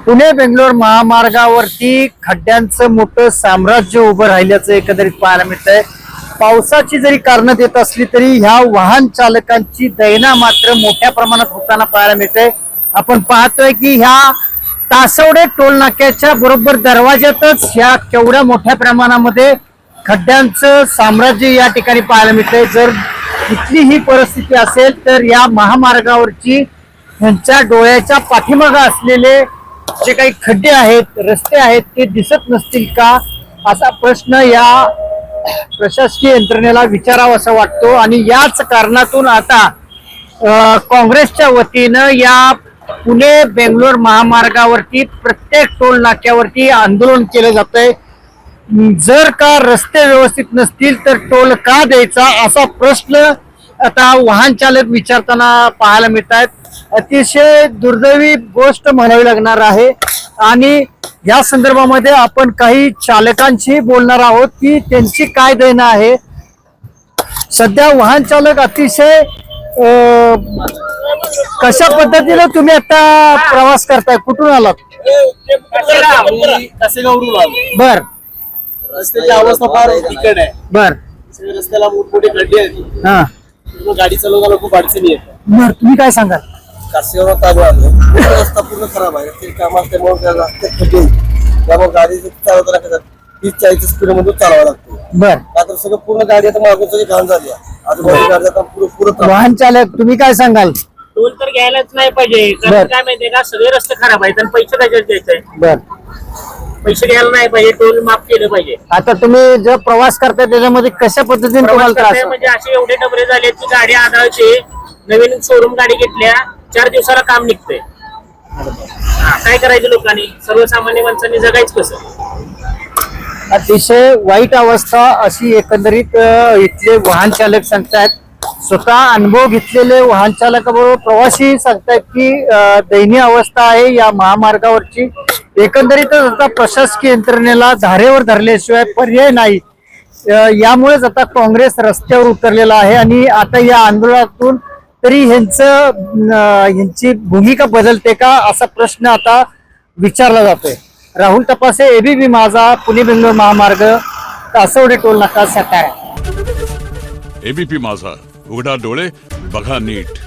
पुणे बेंगलोर महामार्गावरती खड्ड्यांचं मोठं साम्राज्य उभं राहिल्याचं एकंदरीत पाहायला मिळतंय। पावसाची जरी कारण देत असली तरी ह्या वाहन चालकांची दैना मात्र मोठ्या प्रमाणात होताना पाहायला मिळते। आपण पाहतोय की ह्या तासवडे टोल नाक्याच्या बरोबर दरवाज्यातच ह्या केवढ्या मोठ्या प्रमाणामध्ये खड्ड्यांचं साम्राज्य या ठिकाणी पाहायला मिळतंय। जर इथली ही परिस्थिती असेल तर या महामार्गावरची ह्यांच्या डोळ्याच्या पाठीमागे असलेले जे काही खड्डे आहेत, रस्ते आहेत ते दिसत नसतील का असा प्रश्न या प्रशासकीय यंत्रणेला विचारावा असा वाटतो। आणि याच कारणातून आता काँग्रेसच्या वतीनं या पुणे बेंगलोर महामार्गावरती प्रत्येक टोल नाक्यावरती आंदोलन केलं जातंय। जर का रस्ते व्यवस्थित नसतील तर टोल का द्यायचा असा प्रश्न आता वाहन चालक विचारताना पाहायला मिळत आहेत। अतिशय दुर्दैवी गोष्ट म्हणावी लागणार आहे आणि या संदर्भामध्ये आपण काही चालकांशी बोलणार आहोत की त्यांची काय दैना आहे। सध्या वाहन चालक अतिशय कशा पद्धतीने तुम्ही आता प्रवास करताय, कुठून आलात? बर, रस्त्याची अवस्था फार बिकट आहे। बर, रस्त्याला मोठमोठे खड्डे आहेत। हा, गाडी चालवताना खूप अडचणी येतात। बर, तुम्ही काय सांगाल? कासेगाव तालुका आलो, रस्ता पूर्ण खराब आहे। ते काम असल्यामुळे त्या रस्त्यात खड्डे आहेत। त्यामुळे गाडी चालवताना कसं 30-40 स्पीड मध्ये चालवावं लागतं। बर, आता सगळं पूर्ण गाडी आता मागून सगळी घाण झाली आहे। आजूबाजू गाडी आता पुरं वाहन चालक तुम्ही काय सांगाल? टोल तर घ्यायलाच नाही पाहिजे, कारण काय माहितीये का सगळे रस्ते खराब आहेत आणि पैसे कशाला द्यायचे? बर, पैसे घ्यायला नाही पाहिजे, टोल माफ केलं पाहिजे। आता तुम्ही जो प्रवास करताय त्याच्यामध्ये कशा पद्धतीने तुम्हाला त्रास प्रवास म्हणजे असे एवढे डबरे झाले की गाडी आदळते। नवीन शोरूम गाडी घेतल्या 4 दिवसाला काम निघतंय। काय करायचं लोकांनी, सर्वसामान्य माणसांनी जगायचं कसं? अतिशय वाईट अवस्था अशी एकंदरीत इथले वाहन चालक सांगतायत। स्वतः अनुभव घेतलेले वाहन चालक प्रवासी सांगतायत की दयनीय अवस्था आहे या महामार्गावरची। एकंदरीतच आता प्रशासकीय यंत्रणेला धारेवर धरल्याशिवाय पर्याय नाही। यामुळेच आता काँग्रेस रस्त्यावर उतरलेला आहे आणि आता या आंदोलनातून तरी ह्यांची भूमिका बदलते का असा प्रश्न आता विचारला जातोय। राहुल तपासे, एबीपी माझा, पुणे बेंगलोर महामार्ग, तासवडे टोल नाका, सातारा। एबीपी माझा, उघडा डोळे बघा नीट।